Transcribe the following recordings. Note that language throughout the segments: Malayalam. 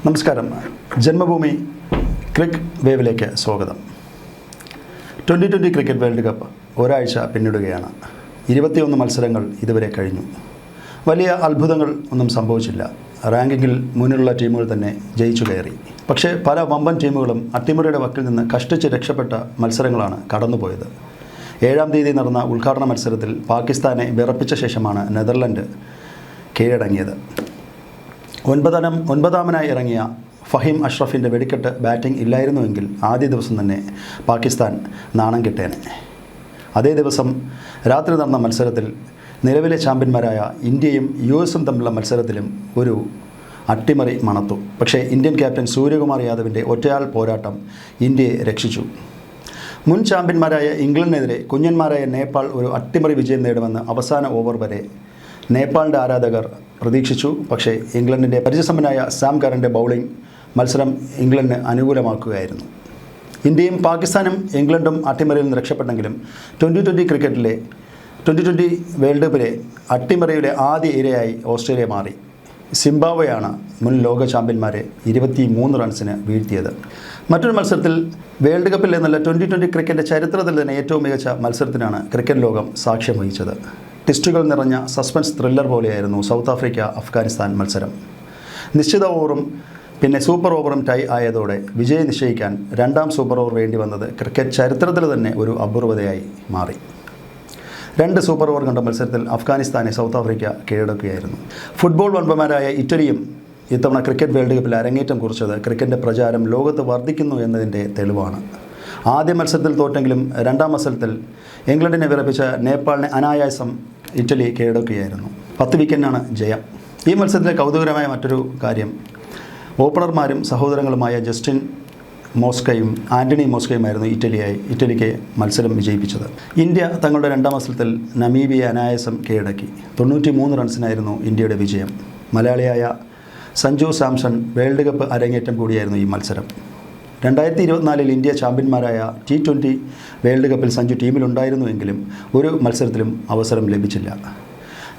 നമസ്കാരം. ജന്മഭൂമി ക്രിക്ക് വേവിലേക്ക് സ്വാഗതം. 2020 ക്രിക്കറ്റ് വേൾഡ് കപ്പ് ഒരാഴ്ച പിന്നിടുകയാണ്. 21 മത്സരങ്ങൾ ഇതുവരെ കഴിഞ്ഞു. വലിയ അത്ഭുതങ്ങൾ ഒന്നും സംഭവിച്ചില്ല. റാങ്കിങ്ങിൽ മുന്നിലുള്ള ടീമുകൾ തന്നെ ജയിച്ചു കയറി. പക്ഷേ പല വമ്പൻ ടീമുകളും അട്ടിമറിയുടെ വക്കിൽ നിന്ന് കഷ്ടിച്ച് രക്ഷപ്പെട്ട മത്സരങ്ങളാണ് കടന്നുപോയത്. 7-ാം തീയതി നടന്ന ഉദ്ഘാടന മത്സരത്തിൽ പാകിസ്ഥാനെ വിറപ്പിച്ച ശേഷമാണ് നെതർലൻഡ് കീഴടങ്ങിയത്. ഒൻപതാമനായി ഇറങ്ങിയ ഫഹീം അഷ്റഫിൻ്റെ വെടിക്കെട്ട് ബാറ്റിംഗ് ഇല്ലായിരുന്നുവെങ്കിൽ ആദ്യ ദിവസം തന്നെ പാകിസ്ഥാൻ നാണം കെട്ടേനെ. അതേ ദിവസം രാത്രി നടന്ന മത്സരത്തിൽ നിലവിലെ ചാമ്പ്യന്മാരായ ഇന്ത്യയും US-ഉം തമ്മിലുള്ള മത്സരത്തിലും ഒരു അട്ടിമറി മണത്തു. പക്ഷേ ഇന്ത്യൻ ക്യാപ്റ്റൻ സൂര്യകുമാർ യാദവിൻ്റെ ഒറ്റയാൾ പോരാട്ടം ഇന്ത്യയെ രക്ഷിച്ചു. മുൻ ചാമ്പ്യന്മാരായ ഇംഗ്ലണ്ടിനെതിരെ കുഞ്ഞന്മാരായ നേപ്പാൾ ഒരു അട്ടിമറി വിജയം നേടുമെന്ന് അവസാന ഓവർ വരെ നേപ്പാളിൻ്റെ ആരാധകർ പ്രതീക്ഷിച്ചു. പക്ഷേ ഇംഗ്ലണ്ടിൻ്റെ പരിചയസമ്പന്നനായ സാം കറിൻ്റെ ബൗളിംഗ് മത്സരം ഇംഗ്ലണ്ടിന് അനുകൂലമാക്കുകയായിരുന്നു. ഇന്ത്യയും പാകിസ്ഥാനും ഇംഗ്ലണ്ടും അട്ടിമറിയിൽ നിന്ന് രക്ഷപ്പെട്ടെങ്കിലും 2020 വേൾഡ് കപ്പിലെ അട്ടിമറിയിലെ ആദ്യ ഇരയായി ഓസ്ട്രേലിയ മാറി. സിംബാബ്വെയാണ് മുൻ ലോക ചാമ്പ്യന്മാരെ 23 റൺസിന് വീഴ്ത്തിയത്. മറ്റൊരു മത്സരത്തിൽ വേൾഡ് കപ്പിൽ നിന്നുള്ള 2020 ക്രിക്കറ്റിൻ്റെ ചരിത്രത്തിൽ തന്നെ ഏറ്റവും മികച്ച മത്സരത്തിനാണ് ക്രിക്കറ്റ് ലോകം സാക്ഷ്യം വഹിച്ചത്. ടെസ്റ്റുകൾ നിറഞ്ഞ സസ്പെൻസ് ത്രില്ലർ പോലെയായിരുന്നു സൗത്ത് ആഫ്രിക്ക അഫ്ഗാനിസ്ഥാൻ മത്സരം. നിശ്ചിത ഓവറും പിന്നെ സൂപ്പർ ഓവറും ടൈ ആയതോടെ വിജയം നിശ്ചയിക്കാൻ 2ാം സൂപ്പർ ഓവർ വേണ്ടി വന്നത് ക്രിക്കറ്റ് ചരിത്രത്തിൽ തന്നെ ഒരു അപൂർവതയായി മാറി. 2 സൂപ്പർ ഓവർ കണ്ട മത്സരത്തിൽ അഫ്ഗാനിസ്ഥാനെ സൗത്ത് ആഫ്രിക്ക കീഴടക്കുകയായിരുന്നു. ഫുട്ബോൾ വൻപന്മാരായ ഇറ്റലിയും ഇത്തവണ ക്രിക്കറ്റ് വേൾഡ് കപ്പിൽ അരങ്ങേറ്റം കുറിച്ചത് ക്രിക്കറ്റിൻ്റെ പ്രചാരം ലോകത്ത് വർദ്ധിക്കുന്നു എന്നതിൻ്റെ തെളിവാണ്. ആദ്യ മത്സരത്തിൽ തോറ്റെങ്കിലും 2ാം മത്സരത്തിൽ ഇംഗ്ലണ്ടിനെ വിറപ്പിച്ച നേപ്പാളിനെ അനായാസം ഇറ്റലി കീഴടക്കുകയായിരുന്നു. 10 വിക്കറ്റിനാണ് ജയം. ഈ മത്സരത്തിലെ കൗതുകരമായ മറ്റൊരു കാര്യം, ഓപ്പണർമാരും സഹോദരങ്ങളുമായ ജസ്റ്റിൻ മോസ്കയും ആൻ്റണി മോസ്കയുമായിരുന്നു ഇറ്റലിക്ക് മത്സരം വിജയിപ്പിച്ചത്. ഇന്ത്യ തങ്ങളുടെ 2ാം മത്സരത്തിൽ നമീബിയെ അനായാസം കീഴടക്കി. 93 റൺസിനായിരുന്നു ഇന്ത്യയുടെ വിജയം. മലയാളിയായ സഞ്ജു സാംസൺ വേൾഡ് കപ്പ് അരങ്ങേറ്റം കൂടിയായിരുന്നു ഈ മത്സരം. 2024 ഇന്ത്യ ചാമ്പ്യന്മാരായ T20 വേൾഡ് കപ്പിൽ സഞ്ജു ടീമിലുണ്ടായിരുന്നുവെങ്കിലും ഒരു മത്സരത്തിലും അവസരം ലഭിച്ചില്ല.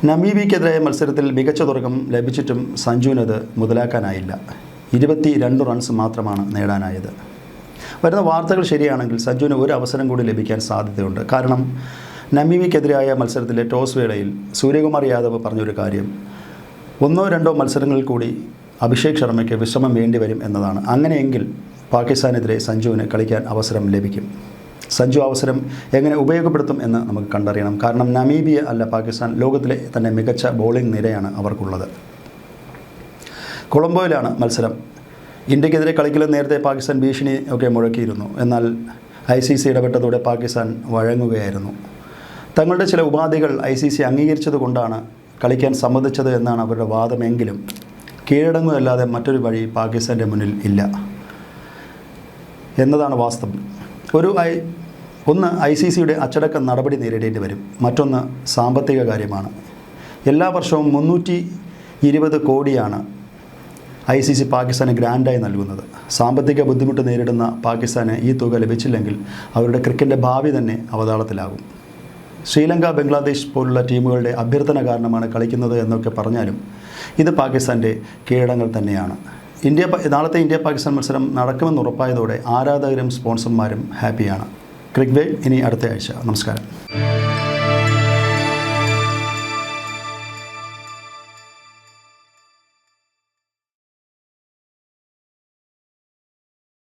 നമീബിയക്കെതിരായ മത്സരത്തിൽ മികച്ച തുടക്കം ലഭിച്ചിട്ടും സഞ്ജുവിനത് മുതലാക്കാനായില്ല. 22 റൺസ് മാത്രമാണ് നേടാനായത്. വരുന്ന വാർത്തകൾ ശരിയാണെങ്കിൽ സഞ്ജുവിന് ഒരു അവസരം കൂടി ലഭിക്കാൻ സാധ്യതയുണ്ട്. കാരണം നമീബിയക്കെതിരായ മത്സരത്തിലെ ടോസ് വേളയിൽ സൂര്യകുമാർ യാദവ് പറഞ്ഞൊരു കാര്യം, 1-2 മത്സരങ്ങളിൽ കൂടി അഭിഷേക് ശർമ്മയ്ക്ക് വിശ്രമം വേണ്ടിവരും എന്നതാണ്. അങ്ങനെയെങ്കിൽ പാകിസ്ഥാനെതിരെ സഞ്ജുവിന് കളിക്കാൻ അവസരം ലഭിക്കും. സഞ്ജു അവസരം എങ്ങനെ ഉപയോഗപ്പെടുത്തും എന്ന് നമുക്ക് കണ്ടറിയണം. കാരണം നമീബിയ അല്ല പാകിസ്ഥാൻ, ലോകത്തിലെ തന്നെ മികച്ച ബൗളിംഗ് നിരയാണ് അവർക്കുള്ളത്. കൊളംബോയിലാണ് മത്സരം. ഇന്ത്യക്കെതിരെ കളിക്കലും നേരത്തെ പാകിസ്ഥാൻ ഭീഷണി ഒക്കെ മുഴക്കിയിരുന്നു. എന്നാൽ ICC ഇടപെട്ടതോടെ പാകിസ്ഥാൻ വഴങ്ങുകയായിരുന്നു. തങ്ങളുടെ ചില ഉപാധികൾ ICC അംഗീകരിച്ചതുകൊണ്ടാണ് കളിക്കാൻ സമ്മതിച്ചത് എന്നാണ് അവരുടെ വാദമെങ്കിലും കീഴടങ്ങുകയല്ലാതെ മറ്റൊരു വഴി പാകിസ്ഥാൻ്റെ മുന്നിൽ ഇല്ല എന്നതാണ് വാസ്തവം. ഒന്ന് ICCയുടെ അച്ചടക്ക നടപടി നേരിടേണ്ടി വരും. മറ്റൊന്ന് സാമ്പത്തിക കാര്യമാണ്. എല്ലാ വർഷവും 320 കോടിയാണ് ICC പാകിസ്ഥാന് ഗ്രാൻഡായി നൽകുന്നത്. സാമ്പത്തിക ബുദ്ധിമുട്ട് നേരിടുന്ന പാകിസ്ഥാന് ഈ തുക ലഭിച്ചില്ലെങ്കിൽ അവരുടെ ക്രിക്കറ്റിൻ്റെ ഭാവി തന്നെ അവതാളത്തിലാകും. ശ്രീലങ്ക, ബംഗ്ലാദേശ് പോലുള്ള ടീമുകളുടെ അഭ്യർത്ഥന കാരണമാണ് കളിക്കുന്നത് എന്നൊക്കെ പറഞ്ഞാലും ഇത് പാകിസ്ഥാൻ്റെ കീഴടങ്ങൾ തന്നെയാണ്. നാളത്തെ ഇന്ത്യ പാകിസ്ഥാൻ മത്സരം നടക്കുമെന്ന് ഉറപ്പായതോടെ ആരാധകരും സ്പോൺസർമാരും ഹാപ്പിയാണ്. ക്രിക്ക് വേവ് ഇനി അടുത്ത ആഴ്ച. നമസ്കാരം.